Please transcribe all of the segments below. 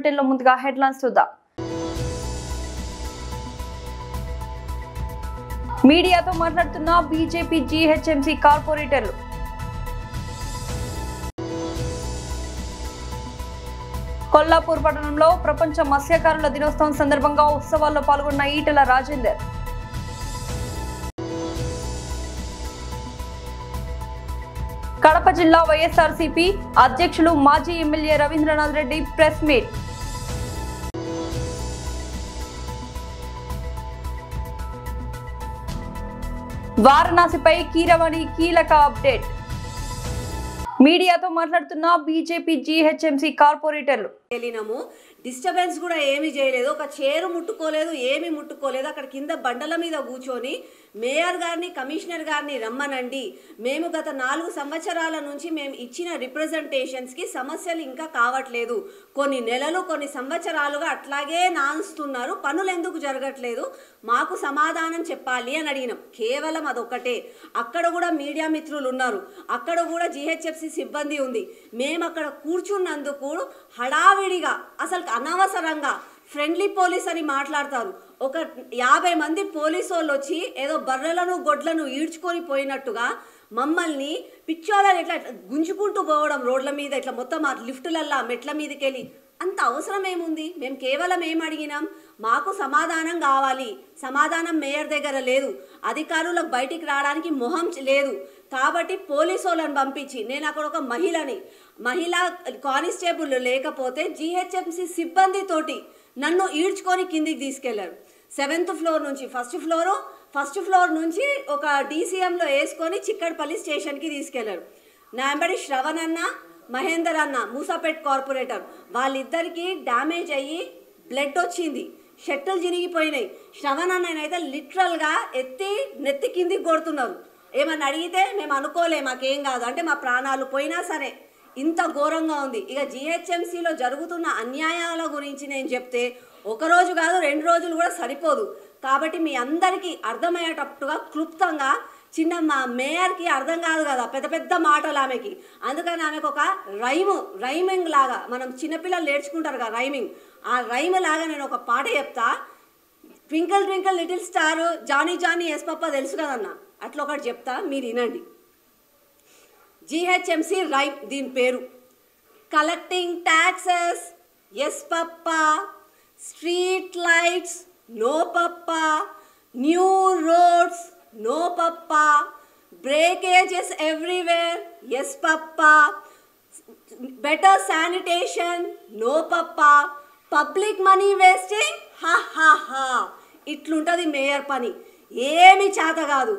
Bulletin లో ముందుగా headlines చూద్దాం. మీడియాతో మాట్లాడుతున్న బీజేపీ జీహెచ్ఎంసీ కార్పొరేటర్లు. కొల్లాపూర్ పట్టణంలో ప్రపంచ మత్స్యకారుల దినోత్సవం సందర్భంగా ఉత్సవాల్లో పాల్గొన్న ఈటెల రాజేందర్. కడప జిల్లా వైఎస్ఆర్సీపీ అధ్యక్షులు మాజీ MLA Ravindranath Reddy press meet. వారణాసిపై కీరవాణి కీలక అప్డేట్. మీడియాతో మాట్లాడుతున్న బీజేపీ జీహెచ్ఎంసీ కార్పొరేటర్లు. డిస్టర్బెన్స్ కూడా ఏమీ చేయలేదు, ఒక చైర్ ముట్టుకోలేదు, ఏమీ ముట్టుకోలేదు. అక్కడ కింద బండల మీద కూర్చొని మేయర్ గారిని కమిషనర్ గారిని రమ్మనండి, మేము గత 4 సంవత్సరాల నుంచి మేము ఇచ్చిన రిప్రజెంటేషన్స్కి సమస్యలు ఇంకా కావట్లేదు, కొన్ని నెలలు కొన్ని సంవత్సరాలుగా అట్లాగే నాన్స్తున్నారు, పనులు ఎందుకు జరగట్లేదు, మాకు సమాధానం చెప్పాలి అని అడిగినాం. కేవలం అదొక్కటే. అక్కడ కూడా మీడియా మిత్రులు ఉన్నారు, అక్కడ కూడా జీహెచ్ఎఫ్సి సిబ్బంది ఉంది. మేము అక్కడ కూర్చున్నందుకు హడావిడిగా అసలు అనవసరంగా ఫ్రెండ్లీ పోలీస్ అని మాట్లాడతారు. ఒక 50 మంది పోలీసు వాళ్ళు వచ్చి ఏదో బర్రెలను గొడ్లను ఈడ్చుకొని పోయినట్టుగా మమ్మల్ని పిచ్చోళ్ళని ఇట్లా గుంజుకుంటూ పోవడం రోడ్ల మీద, ఇట్లా మొత్తం ఆ లిఫ్టులల్లా మెట్ల మీదకి వెళ్ళి. అంత అవసరం ఏముంది? మేము కేవలం ఏం అడిగినాం, మాకు సమాధానం కావాలి. సమాధానం మేయర్ దగ్గర లేదు, అధికారులకు బయటికి రావడానికి మొహం లేదు. కాబట్టి పోలీసు వాళ్ళని పంపించి, నేను అక్కడ ఒక మహిళా కానిస్టేబుల్ లేకపోతే జీహెచ్ఎంసీ సిబ్బందితోటి నన్ను ఈడ్చుకొని కిందికి తీసుకెళ్లారు. 7th ఫ్లోర్ నుంచి ఫస్ట్ ఫ్లోర్ నుంచి ఒక డీసీఎంలో వేసుకొని చిక్కడపల్లి స్టేషన్కి తీసుకెళ్లారు. నా వెంబడి శ్రవణ్ అన్న, మహేందర్ అన్న, మూసాపేట్ కార్పొరేటర్, వాళ్ళిద్దరికీ డ్యామేజ్ అయ్యి బ్లడ్ వచ్చింది, షర్టులు చిరిగిపోయినాయి. శ్రవణ్ అన్ననైతే లిటరల్గా ఎత్తి నెత్తి కిందికి కొడుతున్నారు. ఏమన్నా అడిగితే మేము అనుకోలే, మాకేం కాదు అంటే మా ప్రాణాలు పోయినా సరే ఇంత ఘోరంగా ఉంది. ఇక జీహెచ్ఎంసీలో జరుగుతున్న అన్యాయాల గురించి నేను చెప్తే 1 రోజు కాదు 2 రోజులు కూడా సరిపోదు. కాబట్టి మీ అందరికీ అర్థమయ్యేటట్టుగా క్లుప్తంగా, చిన్న మా మేయర్కి అర్థం కాదు కదా పెద్ద పెద్ద మాటలు ఆమెకి, అందుకని ఆమెకు ఒక రైమింగ్ లాగా, మనం చిన్నపిల్లలు నేర్చుకుంటారు కదా రైమింగ్, ఆ రైమ్ లాగా నేను ఒక పాట చెప్తా. Twinkle twinkle little star, Johny Johny yes papa తెలుసు కదన్న, అట్లా ఒకటి చెప్తా, మీరు వినండి. జీహెచ్ఎంసీ రైమ్, దీని పేరు. Collecting taxes yes papa, street lights no papa, new roads no papa, breakages everywhere yes papa, better sanitation no papa, public money wasting ha ha హా. ఇట్లుంటుంది మేయర్ పని. ఏమి చేత కాదు,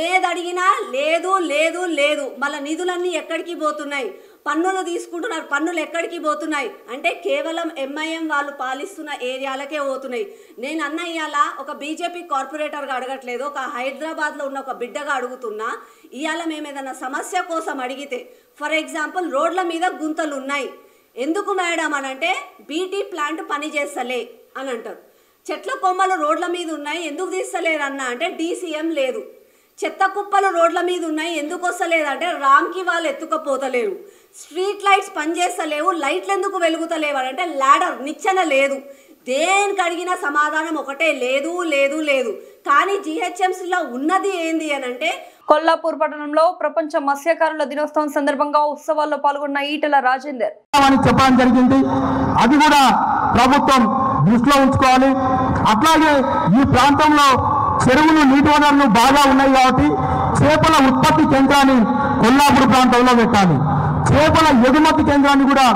ఏది అడిగినా లేదు లేదు లేదు. మళ్ళీ నిధులన్నీ ఎక్కడికి పోతున్నాయి, పన్నులు తీసుకుంటున్నారు, పన్నులు ఎక్కడికి పోతున్నాయి అంటే కేవలం ఎంఐఎం వాళ్ళు పాలిస్తున్న ఏరియాలకే పోతున్నాయి. నేను అన్న ఇవాళ ఒక బీజేపీ కార్పొరేటర్గా అడగట్లేదు, ఒక హైదరాబాద్లో ఉన్న ఒక బిడ్డగా అడుగుతున్నా. ఇవాళ మేము ఏదైనా సమస్య కోసం అడిగితే, ఫర్ ఎగ్జాంపుల్ రోడ్ల మీద గుంతలు ఉన్నాయి, ఎందుకు మేడం అని అంటే బీటీ ప్లాంట్ పని చేస్తలే అని అంటారు. చెట్ల కొమ్మలు రోడ్ల మీద ఉన్నాయి, ఎందుకు తీస్తలేరు అన్న అంటే డీసీఎం లేదు. చెత్త కుప్పలు రోడ్ల మీద ఉన్నాయి, ఎందుకు వస్తలేదంటే రామ్కి వాళ్ళు ఎత్తుకపోతలేరు. స్ట్రీట్ లైట్స్ పనిచేస్తలేవు, లైట్లు ఎందుకు వెలుగుతలేవు అని అంటే లాడర్ నిచ్చెన లేదు. దేనికి అడిగిన సమాధానం ఒకటే, లేదు లేదు లేదు. కానీ జీహెచ్ఎంసీలో ఉన్నది ఏంది అని అంటే, కొల్లాపూర్ పట్టణంలో ప్రపంచ మత్స్యకారుల దినోత్సవం సందర్భంగా ఉత్సవాల్లో పాల్గొన్న ఈటెల రాజేందర్ చెప్పడం జరిగింది. అది కూడా ప్రభుత్వం దృష్టిలో ఉంచుకోవాలి. అట్లాగే ఈ ప్రాంతంలో చెరువులు, నీటి వనరులు బాగా ఉన్నాయి కాబట్టి చేపల ఉత్పత్తి కేంద్రాన్ని కొల్లాపూర్ ప్రాంతంలో పెట్టాలి. చేపల ఎగుమతి కేంద్రాన్ని కూడా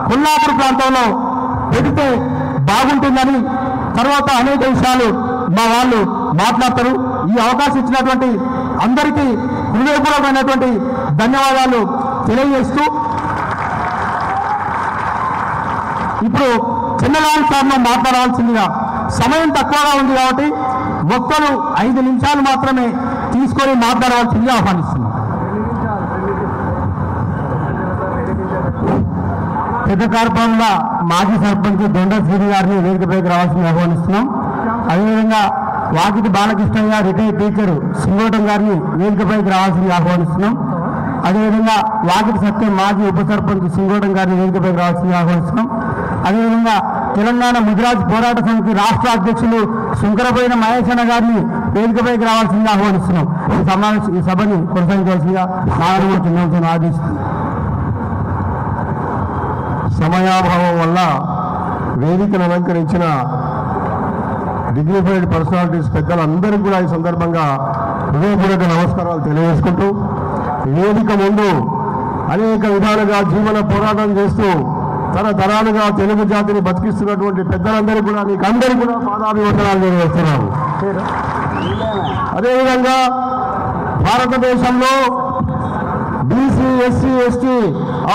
కొల్లాపూర్ ప్రాంతంలో పెడితే బాగుంటుందని తర్వాత అనేక విషయాలు మా వాళ్ళు మాట్లాడతారు. ఈ అవకాశం ఇచ్చినటువంటి అందరికీ హృదయపూర్వకమైనటువంటి ధన్యవాదాలు తెలియజేస్తూ, ఇప్పుడు చిన్నలాల్ సార్ను మాట్లాడవలసిందిగా, సమయం తక్కువగా ఉంది కాబట్టి ఒక్కరు 5 నిమిషాలు మాత్రమే తీసుకొని మాట్లాడవలసిందిగా ఆహ్వానిస్తున్నాం. పెద్దకార్పంల మాజీ సర్పంచ్ దొండశ్రీని గారిని వేదికపైకి రావాల్సింది ఆహ్వానిస్తున్నాం. అదేవిధంగా వాకిటి బాలకృష్ణయ్య రిటైర్డ్ టీచర్ సింగోటం గారిని వేదికపైకి రావాల్సింది ఆహ్వానిస్తున్నాం. అదేవిధంగా వాకిటి సత్యం మాజీ ఉప సర్పంచ్ సింగోటం గారిని వేదికపైకి రావాల్సింది ఆహ్వానిస్తున్నాం. అదేవిధంగా తెలంగాణ ముదిరాజ్ పోరాట సమితి రాష్ట్ర అధ్యక్షులు శంకరపోయిన మహేశన్న గారిని వేదికపైకి రావాల్సిందిగా ఆహ్వానిస్తున్నాం. ఈ సభని కొనసాగించాల్సిందిగా నారాయణ ఆదేశిస్తుంది. సమయాభావం వల్ల వేదికను అలంకరించిన డిగ్నిఫైడ్ పర్సనాలిటీస్ పెద్దలందరికీ కూడా ఈ సందర్భంగా హృదయపూర్వక నమస్కారాలు తెలియజేసుకుంటూ, వేదిక ముందు అనేక విధాలుగా జీవన పోరాటం చేస్తూ తరతరాలుగా తెలుగు జాతిని బతికిస్తున్నటువంటి పెద్దలందరికీ కూడా మీకు అందరికీ కూడా పాదాభివందనాలు తెలియజేస్తున్నాను. అదేవిధంగా భారతదేశంలో బీసీ, ఎస్సీ, ఎస్టీ,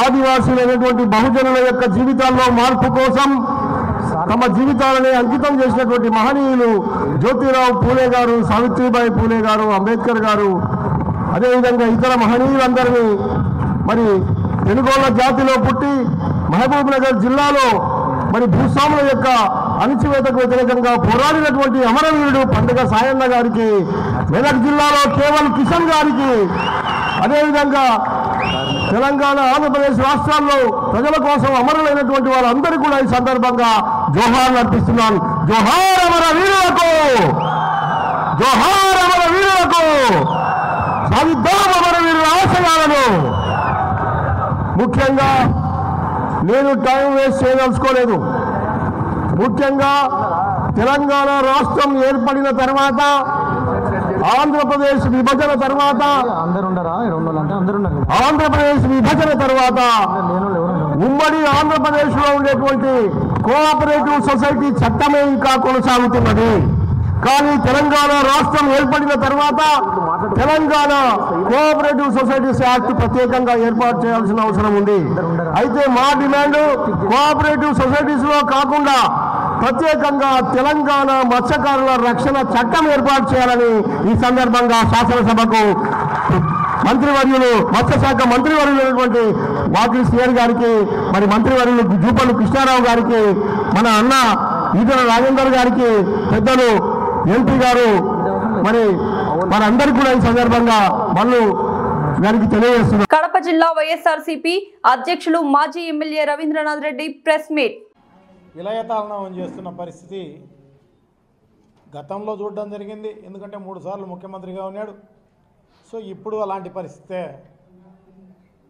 ఆదివాసీలైనటువంటి బహుజనుల యొక్క జీవితాల్లో మార్పు కోసం తమ జీవితాలని అంకితం చేసినటువంటి మహనీయులు జ్యోతిరావు పూలే గారు, సావిత్రిబాయి పూలే గారు, అంబేద్కర్ గారు, అదేవిధంగా ఇతర మహనీయులందరినీ మరి తెలుగోళ్ళ జాతిలో పుట్టి మహబూబ్ నగర్ జిల్లాలో మరి భూస్వాముల యొక్క అణచివేతకు వ్యతిరేకంగా పోరాడినటువంటి అమరవీరుడు పండుగ సాయన్న గారికి, మెదక్ జిల్లాలో కేవల్ కిషన్ గారికి, అదేవిధంగా తెలంగాణ, ఆంధ్రప్రదేశ్ రాష్ట్రాల్లో ప్రజల కోసం అమరులైనటువంటి వాళ్ళందరికీ కూడా ఈ సందర్భంగా జోహార్లు అర్పిస్తున్నాను. జోహార్ అమర వీరులకు, జోహార్ అమర వీరులకు, సాధిద్దాం అమర వీరుల ఆశయాలను. ముఖ్యంగా నేను టైం వేస్ట్ చేయదలుచుకోలేదు. ముఖ్యంగా తెలంగాణ రాష్ట్రం ఏర్పడిన తర్వాత, ఆంధ్రప్రదేశ్ విభజన తర్వాత, ఆంధ్రప్రదేశ్ విభజన తర్వాత ఉమ్మడి ఆంధ్రప్రదేశ్ లో ఉండేటువంటి కోఆపరేటివ్ సొసైటీ చట్టమే ఇంకా కొనసాగుతున్నది. కానీ తెలంగాణ రాష్ట్రం ఏర్పడిన తర్వాత తెలంగాణ కోఆపరేటివ్ సొసైటీస్ యాక్ట్ ప్రత్యేకంగా ఏర్పాటు చేయాల్సిన అవసరం ఉంది. అయితే మా డిమాండ్ కోఆపరేటివ్ సొసైటీస్ లో కాకుండా ప్రత్యేకంగా తెలంగాణ మత్స్యకారుల రక్షణ చట్టం ఏర్పాటు చేయాలని ఈ సందర్భంగా శాసనసభకు మంత్రివర్యులు, మత్స్యశాఖ మంత్రివర్యులైనటువంటి వాకిలి శ్రీహరి గారికి, మరి మంత్రివర్యులు జూపల్లి కృష్ణారావు గారికి, మన అన్న ఈటల రాజేందర్ గారికి, పెద్దలు ఎంపీ గారు, మరి మనందరికీ కూడా ఈ సందర్భంగా మళ్ళీ గారికి తెలియజేస్తున్నారు. కడప జిల్లా వైఎస్ఆర్సీపీ అధ్యక్షులు మాజీ MLA Ravindranath Reddy press meet. విలయతాళనం చేస్తున్న పరిస్థితి గతంలో చూడడం జరిగింది. ఎందుకంటే 3 సార్లు ముఖ్యమంత్రిగా ఉన్నాడు. సో ఇప్పుడు అలాంటి పరిస్థితే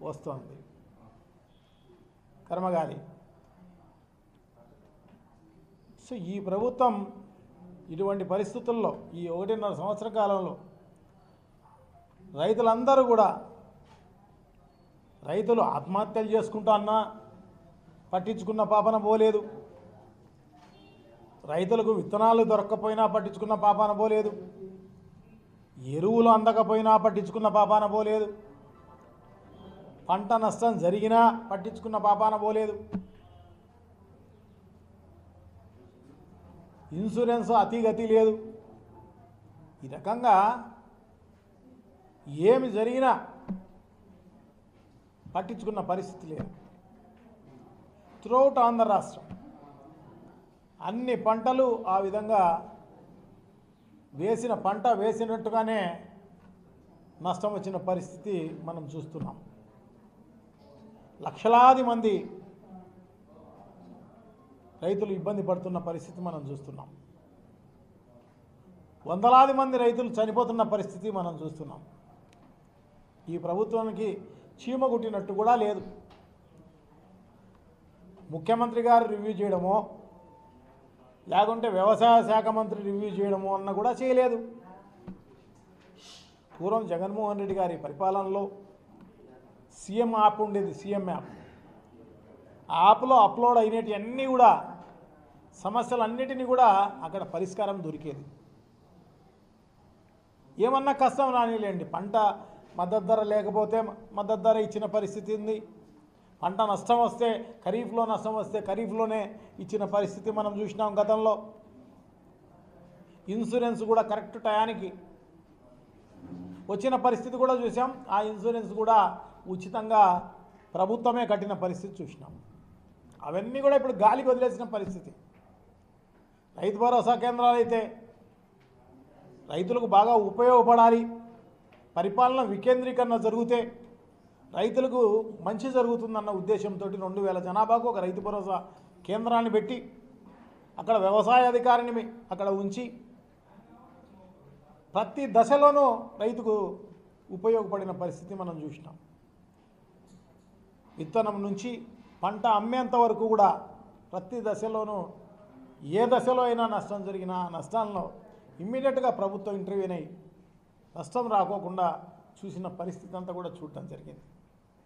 వస్తుంది. కర్మగాలి. సో ఈ ప్రభుత్వం ఇటువంటి పరిస్థితుల్లో ఈ 1.5 సంవత్సర కాలంలో రైతులందరూ కూడా, రైతులు ఆత్మహత్యలు చేసుకుంటా అన్నా పట్టించుకున్న పాపన పోలేదు, రైతులకు విత్తనాలు దొరక్కపోయినా పట్టించుకున్న పాపాన పోలేదు, ఎరువులు అందకపోయినా పట్టించుకున్న పాపాన పోలేదు, పంట నష్టం జరిగినా పట్టించుకున్న పాపాన పోలేదు, ఇన్సూరెన్స్ అతిగతి లేదు. ఈ రకంగా ఏమి జరిగినా పట్టించుకున్న పరిస్థితి లేదు. త్రూఅవుట్ ఆంధ్ర రాష్ట్రం అన్ని పంటలు ఆ విధంగా వేసిన పంట వేసినట్టుగానే నష్టం వచ్చిన పరిస్థితి మనం చూస్తున్నాం. లక్షలాది మంది రైతులు ఇబ్బంది పడుతున్న పరిస్థితి మనం చూస్తున్నాం. వందలాది మంది రైతులు చనిపోతున్న పరిస్థితి మనం చూస్తున్నాం. ఈ ప్రభుత్వానికి చీమ కుట్టినట్టు కూడా లేదు. ముఖ్యమంత్రి గారు రివ్యూ చేయడమో లేకుంటే వ్యవసాయ శాఖ మంత్రి రివ్యూ చేయడమో అన్న కూడా చేయలేదు. పూర్వం జగన్మోహన్ రెడ్డి గారి పరిపాలనలో సీఎం యాప్ ఉండేది. సీఎం యాప్, ఆ యాప్లో అప్లోడ్ అయినవి అన్నీ కూడా సమస్యలన్నిటినీ కూడా అక్కడ పరిష్కారం దొరికేది. ఏమన్నా కష్టం రానిలేండి, పంట మద్దతు ధర లేకపోతే మద్దతు ధర ఇచ్చిన పరిస్థితి ఉంది, పంట నష్టం వస్తే ఖరీఫ్లో నష్టం వస్తే ఖరీఫ్లోనే ఇచ్చిన పరిస్థితి మనం చూసినాం గతంలో. ఇన్సూరెన్స్ కూడా కరెక్ట్ టయానికి వచ్చిన పరిస్థితి కూడా చూసాం. ఆ ఇన్సూరెన్స్ కూడా ఉచితంగా ప్రభుత్వమే కట్టిన పరిస్థితి చూసినాం. అవన్నీ కూడా ఇప్పుడు గాలికి వదిలేసిన పరిస్థితి. రైతు భరోసా కేంద్రాలు అయితే రైతులకు బాగా ఉపయోగపడాలి, పరిపాలన వికేంద్రీకరణ జరిగితే రైతులకు మంచి జరుగుతుందన్న ఉద్దేశంతో 2000 జనాభాకు ఒక రైతు భరోసా కేంద్రాన్ని పెట్టి అక్కడ వ్యవసాయ అధికారిని అక్కడ ఉంచి ప్రతి దశలోనూ రైతుకు ఉపయోగపడిన పరిస్థితి మనం చూసినాం. విత్తనం నుంచి పంట అమ్మేంత వరకు కూడా ప్రతి దశలోనూ ఏ దశలో అయినా నష్టం జరిగినా నష్టాలను ఇమ్మీడియట్గా ప్రభుత్వం ఇంటర్వ్యూన్ అయ్యి నష్టం రాకోకుండా చూసిన పరిస్థితి అంతా కూడా చూడటం జరిగింది.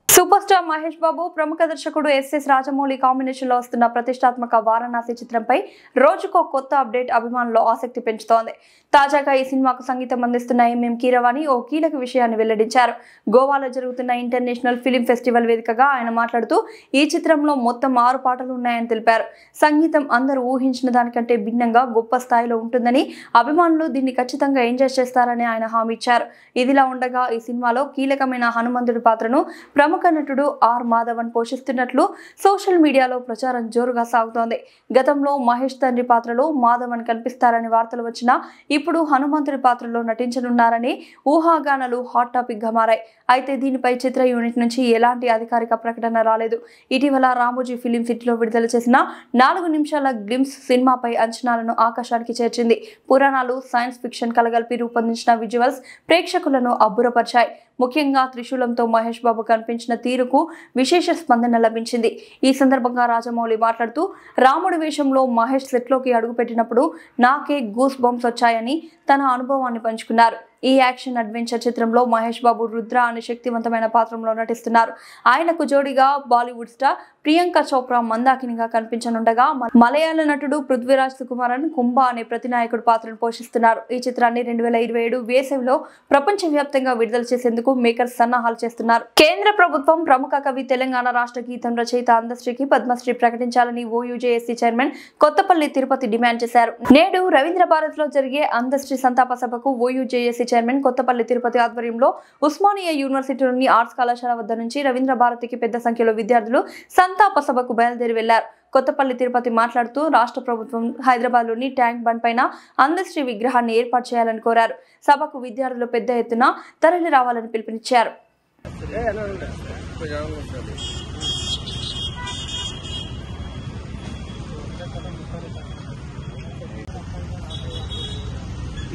సూపర్ స్టార్ మహేష్ బాబు ప్రముఖ దర్శకుడు ఎస్ఎస్ రాజమౌళి కాంబినేషన్ లో వస్తున్న ప్రతిష్టాత్మక వారణాసి చిత్రంపై రోజుకో కొత్త అప్డేట్ అభిమానుల్లో ఆసక్తి పెంచుతోంది. తాజాగా ఈ సినిమాకు సంగీతం అందిస్తున్న ఎంఎం కీరవాణి ఓ కీలక విషయాన్ని వెల్లడించారు. గోవాలో జరుగుతున్న ఇంటర్నేషనల్ ఫిలిం ఫెస్టివల్ వేదికగా ఆయన మాట్లాడుతూ ఈ చిత్రంలో మొత్తం 6 పాటలు ఉన్నాయని తెలిపారు. సంగీతం అందరూ ఊహించిన దానికంటే భిన్నంగా గొప్ప స్థాయిలో ఉంటుందని, అభిమానులు దీన్ని ఖచ్చితంగా ఎంజాయ్ చేస్తారని ఆయన హామీ ఇచ్చారు. ఇదిలా ఉండగా ఈ సినిమాలో కీలకమైన హనుమంతుడి పాత్రను ప్రముఖ నటుడు ఆర్ మాధవన్ పోషిస్తున్నట్లు సోషల్ మీడియాలో ప్రచారం జోరుగా సాగుతోంది. గతంలో మహేష్ తండ్రి పాత్రలో మాధవన్ కనిపిస్తారని వార్తలు వచ్చినా ఇప్పుడు హనుమంతుడి పాత్రలో నటించనున్నారని ఊహాగానాలు హాట్ టాపిక్ గా మారాయి. అయితే దీనిపై చిత్ర యూనిట్ నుంచి ఎలాంటి అధికారిక ప్రకటన రాలేదు. ఇటీవల రామోజీ ఫిలిం సిటీలో విడుదల చేసిన 4 నిమిషాల గ్లింప్స్ సినిమాపై అంచనాలను ఆకాశానికి చేర్చింది. పురాణాలు, సైన్స్ ఫిక్షన్ కలగలిపి రూపొందించిన విజువల్స్ ప్రేక్షకులను అబ్బురపరిచాయి. ముఖ్యంగా త్రిశూలంతో మహేష్ బాబు కనిపించిన తీరుకు విశేష స్పందన లభించింది. ఈ సందర్భంగా రాజమౌళి మాట్లాడుతూ రాముడి వేషంలో మహేష్ సెట్లోకి అడుగుపెట్టినప్పుడు నాకే గూస్ బంప్స్ వచ్చాయని తన అనుభవాన్ని పంచుకున్నారు. ఈ యాక్షన్ అడ్వెంచర్ చిత్రంలో మహేష్ బాబు రుద్ర అనే శక్తివంతమైన పాత్రలో నటిస్తున్నారు. ఆయనకు జోడిగా బాలీవుడ్ స్టార్ ప్రియాంక చోప్రా మందాకినిగా కనిపించనుండగా మలయాళ నటుడు పృథ్వీరాజ్ సుకుమారన్ కుంభ అనే ప్రతినాయకుడు పాత్రను పోషిస్తున్నారు. ఈ చిత్రాన్ని 2027 వేసవిలో ప్రపంచవ్యాప్తంగా విడుదల చేసేందుకు మేకర్స్ సన్నాహాలు చేస్తున్నారు. కేంద్ర ప్రభుత్వం ప్రముఖ కవి, తెలంగాణ రాష్ట్ర గీతం రచయిత అందశ్రీకి పద్మశ్రీ ప్రకటించాలని ఓయూజేఎస్సీ చైర్మన్ కొత్తపల్లి తిరుపతి డిమాండ్ చేశారు. నేడు రవీంద్ర భారత్ లో జరిగే అందశ్రీ సంతాప సభకు ఓయూజేఎస్సీ చైర్మన్ కొత్తపల్లి తిరుపతి ఆధ్వర్యంలో ఉస్మానియా యూనివర్సిటీలోని ఆర్ట్స్ కళాశాల వద్ద నుంచి రవీంద్ర భారతికి పెద్ద సంఖ్యలో విద్యార్థులు సంతాప సభకు బయలుదేరి వెళ్లారు. కొత్తపల్లి తిరుపతి మాట్లాడుతూ రాష్ట్ర ప్రభుత్వం హైదరాబాద్లోని ట్యాంక్ బండ్ పైన అందశ్రీ విగ్రహాన్ని ఏర్పాటు చేయాలని కోరారు. సభకు విద్యార్థులు పెద్ద ఎత్తున తరలి రావాలని పిలుపునిచ్చారు.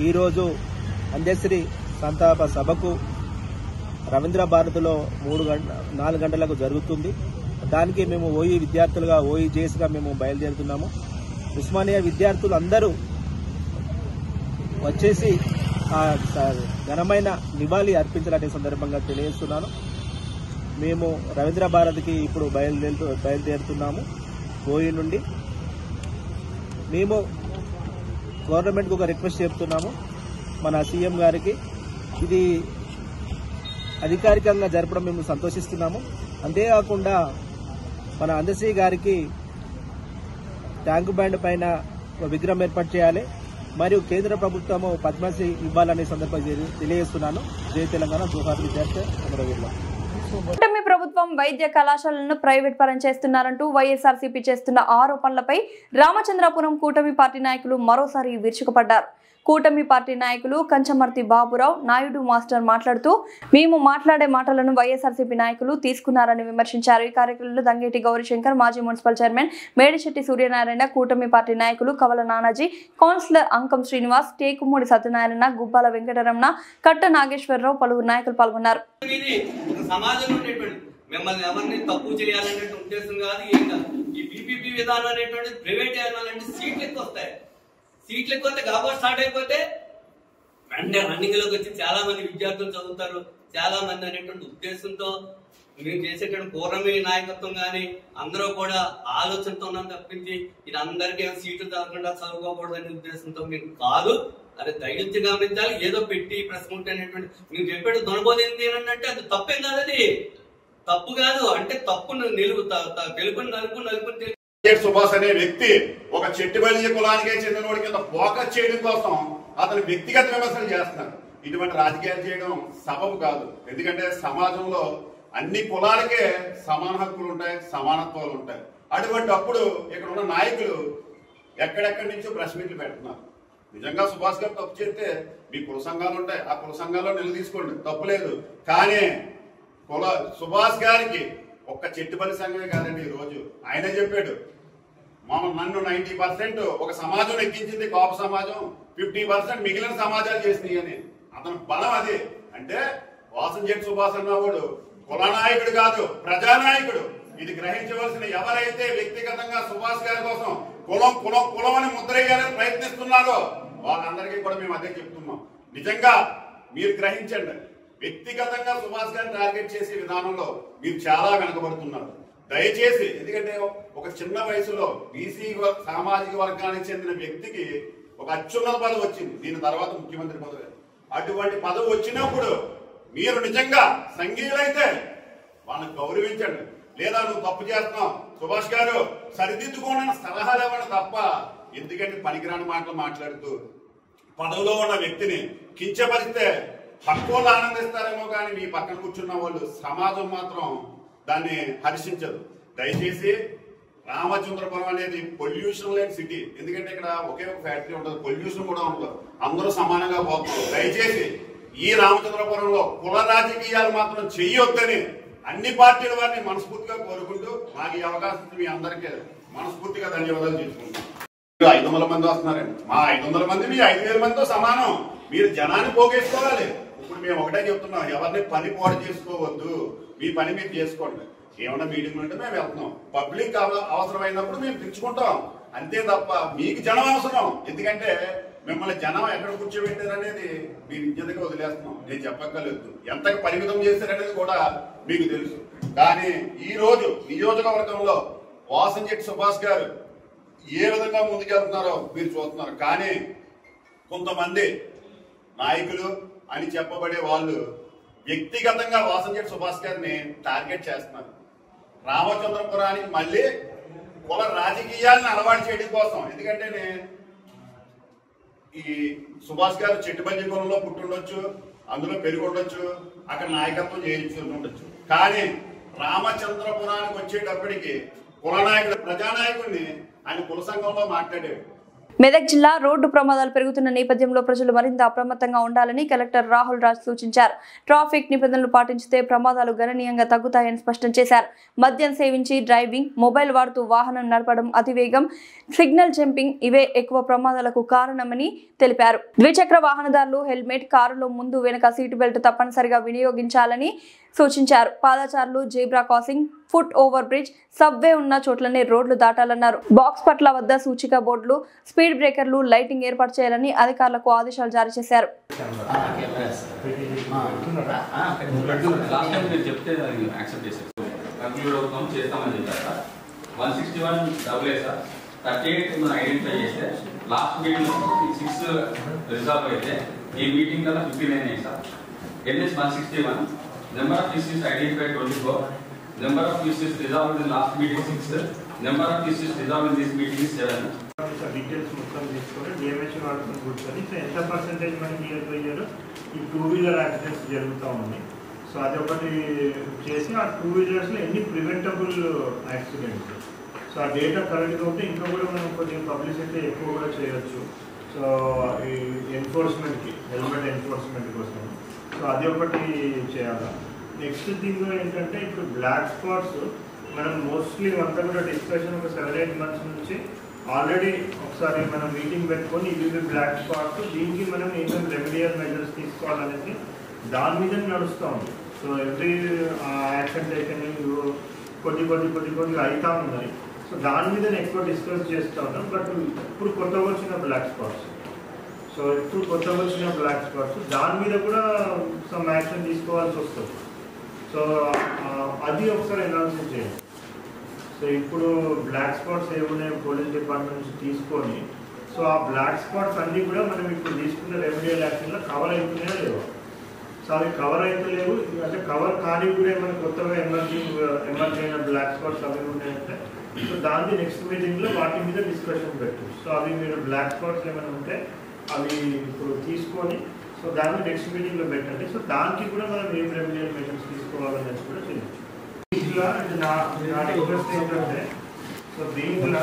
ఈరోజు అందశ్రీ సంతాప సభకు రవీంద్ర భారతిలో 4 గంటలకు జరుగుతుంది. దానికి మేము ఓయి విద్యార్థులుగా ఓఈజేఎస్గా మేము బయలుదేరుతున్నాము. ఉస్మానియా విద్యార్థులు అందరూ వచ్చేసి ఘనమైన నివాళి అర్పించాలనే సందర్భంగా తెలియజేస్తున్నాను. మేము రవీంద్ర భారతికి ఇప్పుడు బయలుదేరుతున్నాము ఓయి నుండి. మేము గవర్నమెంట్కి ఒక రిక్వెస్ట్ చెప్తున్నాము, మన సీఎం గారికి. ఇది అధికారికంగా జరపడం మేము సంతోషిస్తున్నాము. అంతేకాకుండా మన అందశ్రీ గారికి ట్యాంక్ బ్యాండ్ పైన విగ్రహం ఏర్పాటు చేయాలి, మరియు కేంద్ర ప్రభుత్వము పద్మశ్రీ ఇవ్వాలనే సందర్భంగా తెలియజేస్తున్నాను. జై తెలంగాణ, జోహార్ విద్యార్థి అమరవీరులు. కూటమి ప్రభుత్వం వైద్య కళాశాలను ప్రైవేట్ పరం చేస్తున్నారంటూ వైఎస్ఆర్సీపీ చేస్తున్న ఆరోపణలపై రామచంద్రాపురం కూటమి పార్టీ నాయకులు మరోసారి విరుచుకుపడ్డారు. కూటమి పార్టీ నాయకులు కంచమర్తి బాబురావు నాయుడు మాస్టర్ మాట్లాడుతూ మేము మాట్లాడే మాటలను వైఎస్ఆర్సీపీ నాయకులు తీసుకున్నారని విమర్శించారు. ఈ కార్యక్రమంలో దంగేటి గౌరీశంకర్, మాజీ మున్సిపల్ చైర్మన్ మేడిశెట్టి సూర్యనారాయణ, కూటమి పార్టీ నాయకులు కవల నానాజీ, కౌన్సిలర్ అంకం శ్రీనివాస్, టేకుమూడి సత్యనారాయణ, గుబ్బాల వెంకటరమణ, కట్ట నాగేశ్వరరావు, పలువురు నాయకులు పాల్గొన్నారు. మిమ్మల్ని ఎవరిని తప్పు చేయాలనే ఉద్దేశం కాదు, ఏం కాదు. ఈ బీపీపీ విధానం అనేటువంటి ప్రైవేట్ చేయాలంటే సీట్లు ఎక్కువ వస్తాయి. సీట్లు ఎక్కువ వస్తే కాబట్టి స్టార్ట్ అయిపోతే వెంటనే రన్నింగ్ లోకి వచ్చి చాలా మంది విద్యార్థులు చదువుతారు, చాలా మంది అనేటువంటి ఉద్దేశంతో మీరు చేసేటువంటి కూరమి నాయకత్వం కానీ అందరూ కూడా ఆలోచనతో ఉన్నాం తప్పించి ఇది అందరికీ సీట్లు తగ్గకుండా చదువుకోకూడదు అనే ఉద్దేశంతో మీరు కాదు. అది దయచేసి గమనించాలి. ఏదో పెట్టి ప్రశ్న అనేటువంటి మీరు చెప్పేది దొనబోదేంది అంటే అది తప్పేం కాదు, అది తప్పు కాదు. అంటే తప్పు తెలుపుని నలుపుని సుభాష్ అనే వ్యక్తి ఒక చెట్టుబల్లి కులానికే చెందినవాడి కింద ఫోకస్ చేయడం కోసం అతను వ్యక్తిగత విమర్శలు చేస్తున్నారు. ఇటువంటి రాజకీయాలు చేయడం సబబు కాదు. ఎందుకంటే సమాజంలో అన్ని కులాలకే సమాన హక్కులు ఉంటాయి, సమానత్వాలు ఉంటాయి. అటువంటి అప్పుడు ఇక్కడ ఉన్న నాయకులు ఎక్కడెక్కడి నుంచో ప్రెస్ మీట్లు పెడుతున్నారు. నిజంగా సుభాష్ గారు తప్పు చేస్తే మీ కుల సంఘాలు ఉంటాయి, ఆ కుల సంఘాల్లో నిలదీసుకోండి, తప్పులేదు. కానీ సుభాష్ గారికి ఒక్క చెట్టుబల్లి సంఘమే కాదండి. ఈ రోజు ఆయన చెప్పాడు నన్ను 90% ఒక సమాజం ఎక్కించింది కాపు సమాజం, 50% మిగిలిన సమాజాలు చేసినాయి అని. అతని బలం అదే. అంటే వాసంశెట్టి సుభాష్ అన్నవాడు కులనాయకుడు కాదు, ప్రజానాయకుడు. ఇది గ్రహించవలసిన ఎవరైతే వ్యక్తిగతంగా సుభాష్ గారి కోసం కులం కులం కులం అని ముద్రేయాలని ప్రయత్నిస్తున్నారో వాళ్ళందరికీ కూడా మేము అదే చెప్తున్నాం. నిజంగా మీరు గ్రహించండి, వ్యక్తిగతంగా సుభాష్ గారిని టార్గెట్ చేసే విధానంలో మీరు చాలా వెనకబడుతున్నారు. దయచేసి, ఎందుకంటే ఒక చిన్న వయసులో బీసీ సామాజిక వర్గానికి చెందిన వ్యక్తికి ఒక అత్యున్నత పదవి వచ్చింది, దీని తర్వాత ముఖ్యమంత్రి పదవి. అటువంటి పదవి వచ్చినప్పుడు మీరు నిజంగా సంఘీయులైతే వాళ్ళని గౌరవించండి. లేదా నువ్వు తప్పు చేస్తున్నావు సుభాష్ గారు సరిదిద్దుకోనని సలహాలు ఇవ్వండి తప్ప, ఎందుకంటే పనికిరాని మాటలు మాట్లాడుతూ పదవిలో ఉన్న వ్యక్తిని కించపరిస్తే హక్కులు ఆనందిస్తారేమో కానీ మీ పక్కన కూర్చున్న వాళ్ళు సమాజం మాత్రం దాన్ని హర్షించదు. దయచేసి రామచంద్రపురం అనేది పొల్యూషన్ లేని సిటీ. ఎందుకంటే ఇక్కడ ఒకే ఒక ఫ్యాక్టరీ ఉంటుంది, పొల్యూషన్ కూడా ఉండదు, అందరూ సమానంగా పోతున్నారు. దయచేసి ఈ రామచంద్రపురంలో కుల రాజకీయాలు మాత్రం చెయ్యొద్దని అన్ని పార్టీల వారిని మనస్ఫూర్తిగా కోరుకుంటూ నాకు ఈ అవకాశం మీ అందరికీ మనస్ఫూర్తిగా ధన్యవాదాలు చేసుకుంటాం. 500 మంది వస్తున్నారండి, మా 500 మంది మీ 5000 మందితో సమానం. మీరు జనాన్ని పోగేసుకోవాలి. ఇప్పుడు మేము ఒకటే చెప్తున్నాం, ఎవరిని పని పోటు చేసుకోవద్దు, మీ పని మీరు చేసుకోండి. ఏమన్నా మీటింగ్ ఉంటే మేము వెళ్తున్నాం, పబ్లిక్ అవసరమైనప్పుడు మేము తెచ్చుకుంటాం, అంతే తప్ప మీకు జనం అవసరం. ఎందుకంటే మిమ్మల్ని జనం ఎక్కడ కూర్చోబెట్టారనేది మీరు నిజంగా వదిలేస్తున్నాం, నేను చెప్పక్కర్లేదు. ఎంతకు పరిమితం చేశారనేది కూడా మీకు తెలుసు. కానీ ఈ రోజు నియోజకవర్గంలో వాసంశెట్టి సుభాష్ గారు ఏ విధంగా ముందుకెళ్తున్నారో మీరు చూస్తున్నారు. కానీ కొంతమంది నాయకులు అని చెప్పబడే వాళ్ళు వ్యక్తిగతంగా వాసంశెట్టి సుభాష్ గారిని టార్గెట్ చేస్తున్నారు. రామచంద్రపురానికి మళ్ళీ కుల రాజకీయాలను అలవాటు చేయడం కోసం. ఎందుకంటే ఈ సుభాష్ గారు చెట్టుబంజి కులంలో పుట్టుండొచ్చు, అందులో పెరిగి ఉండొచ్చు, అక్కడ నాయకత్వం చేయించు ఉండొచ్చు. కానీ రామచంద్రపురానికి వచ్చేటప్పటికి కులనాయకుడు ప్రజానాయకుడిని ఆయన కుల సంఘంలో మాట్లాడాడు. మెదక్ జిల్లా రోడ్డు ప్రమాదాలు పెరుగుతున్న నేపథ్యంలో ప్రజలు మరింత అప్రమత్తంగా ఉండాలని కలెక్టర్ రాహుల్ రాజ్ సూచించారు. ట్రాఫిక్ నిబంధనలు పాటించితే ప్రమాదాలు గణనీయంగా తగ్గుతాయని స్పష్టం చేశారు. మద్యం సేవించి డ్రైవింగ్, మొబైల్ వాడుతూ వాహనం నడపడం, అతివేగం, సిగ్నల్ జంపింగ్ ఇవే ఎక్కువ ప్రమాదాలకు కారణమని తెలిపారు. ద్విచక్ర వాహనదారులు హెల్మెట్, కారులో ముందు వెనుక సీటు బెల్ట్ తప్పనిసరిగా వినియోగించాలని సూచించారు. పాదచారులు zebra crossing, foot over bridge, subway ఉన్న చోట్లనే రోడ్లు దాటాలన్నారు. బాక్స్ పట్ల వద్ద సూచిక బోర్డులు, స్పీడ్ బ్రేకర్లు, లైటింగ్ ఏర్పాటు చేయాలని అధికారులకు ఆదేశాలు జారీ చేశారు. Number of issues identified 24. Number of issues resolved in last meeting 6. Number of issues resolved in this meeting is 7. Details మొత్తం తీసుకొని డిఎంహెచ్ వాడుకొని కూర్చొని సో ఎంత పర్సెంటేజ్ మనకి ఇయర్ ఈ 2-వీలర్ యాక్సిడెంట్స్ జరుగుతూ ఉన్నాయి. సో అదొకటి చేసి ఆ 2-వీలర్స్లో ఎన్ని ప్రివెంటబుల్ యాక్సిడెంట్స్, సో ఆ డేటా కరెక్ట్గా ఉంటే ఇంకా కూడా మనం కొద్దిగా పబ్లిసిటీ ఎక్కువ కూడా చేయొచ్చు. సో ఈ ఎన్ఫోర్స్మెంట్కి, హెల్మెట్ ఎన్ఫోర్స్మెంట్ కోసం సో అది ఒకటి చేయాలి. నెక్స్ట్ థింగ్ ఏంటంటే ఇప్పుడు బ్లాక్ స్పాట్స్ మనం మోస్ట్లీ అంతా కూడా డిస్కషన్ ఒక 7-8 మంత్స్ నుంచి ఆల్రెడీ ఒకసారి మనం మీటింగ్ పెట్టుకొని ఇవి బ్లాక్ స్పాట్స్, దీనికి మనం ఏమేమి రెమెడియల్ మెజర్స్ తీసుకోవాలనేది దాని మీద నడుస్తూ ఉంది. సో ఎవ్రీ యాక్షన్ టేకన్ కొద్దిగా అవుతా ఉన్నాయి. సో దాని మీద ఎక్కువ డిస్కస్ చేస్తూ ఉన్నాం. బట్ ఇప్పుడు కొత్తగా వచ్చిన బ్లాక్ స్పాట్స్, సో ఇప్పుడు కొత్తగా వచ్చిన బ్లాక్ స్పాట్స్ దాని మీద కూడా సమ్ యాక్షన్ తీసుకోవాల్సి వస్తుంది. సో అది ఒకసారి అనాలిసిస్ చేయండి. సో ఇప్పుడు బ్లాక్ స్పాట్స్ ఏమున్నాయి పోలీస్ డిపార్ట్మెంట్ నుంచి తీసుకొని, సో ఆ బ్లాక్ స్పాట్స్ అన్నీ కూడా మనం ఇప్పుడు తీసుకున్న రెమెడియల్ యాక్షన్లో కవర్ అవుతున్నాయో లేవో. సో అవి కవర్ అయితే లేవు, అంటే కవర్ కానీ కూడా ఏమైనా కొత్తగా ఎమర్జ్ అయిన బ్లాక్ స్పాట్స్ అవి ఉన్నాయంటే సో దాన్ని నెక్స్ట్ మీటింగ్లో వాటి మీద డిస్కషన్ పెట్టు. సో అవి మీరు బ్లాక్ స్పాట్స్ ఏమైనా ఉంటే అవి ఇప్పుడు తీసుకొని సో దాన్ని నెక్స్ట్ మీటింగ్లో పెట్టండి. సో దానికి కూడా మనం ఏం రెమెడియల్ మెజర్స్ తీసుకోవాలనేది కూడా చేయొచ్చు. దీంట్లో అంటే నా రిక్వెస్ట్ ఏంటంటే సో దీంట్లో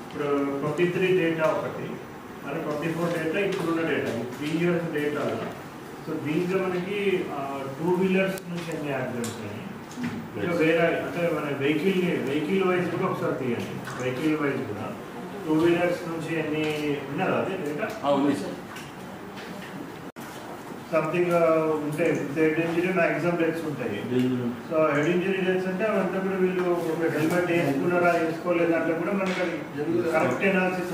ఇప్పుడు 23 డేటా ఒకటి, మరి 24 డేటా ఇప్పుడున్న డేటా 3 years డేటా. సో దీంట్లో మనకి 2-వీలర్స్ నుంచి ఎన్ని యాక్సిడెంట్స్ అయ్యాయి, వేరే అంటే మన వెహికల్ వైజ్ కూడా ఒకసారి తీయండి. వెహికల్ వైజ్ కూడా 2 వీలర్స్ నుంచి ఎన్ని ఉన్నదా అదే డేటా? ఉంది సార్. సంథింగ్ ఉంటాయి, హెడ్ ఇంజరీ మ్యాక్సిమం డేట్స్ ఉంటాయి. సో హెడ్ ఇంజరీ డేట్స్ అంటే అవంతా కూడా వీళ్ళు హెల్మెట్ వేసుకున్నారా వేసుకోలేదు అంటే కూడా మనకి కరెక్ట్ ఎనాలిసిస్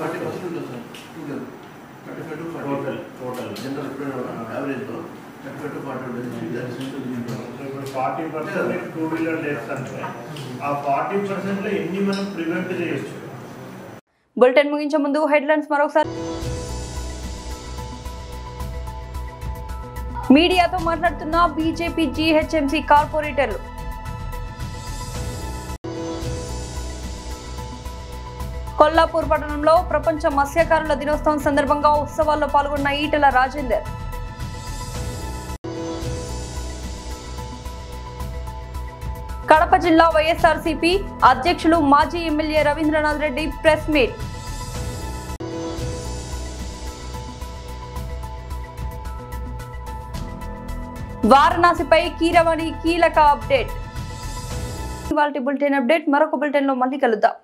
టోటల్ యావరేజ్లో 40% 2 వీలర్ డేట్స్ అంటే ఆ 40%లో ఎన్ని మనం ప్రివెంట్ చేయొచ్చు. బులెటిన్ ముగించే ముందు హెడ్లైన్స్ మరొకసారి. మీడియాతో మాట్లాడుతున్న బీజేపీ జీహెచ్ఎంసీ కార్పొరేటర్లు. కొల్లాపూర్ పట్టణంలో ప్రపంచ మత్స్యకారుల దినోత్సవం సందర్భంగా ఉత్సవాల్లో పాల్గొన్న ఈటెల రాజేందర్. కడప జిల్లా వైఎస్ఆర్సీపీ అధ్యక్షులు మాజీ MLA Ravindranath Reddy press meet. వారణాసిపై కీరవాణి కీలక అప్డేట్. ఇవాల్టి బులెటిన్ అప్డేట్. మరొక బులెటిన్ లో మళ్ళీ కలుద్దాం.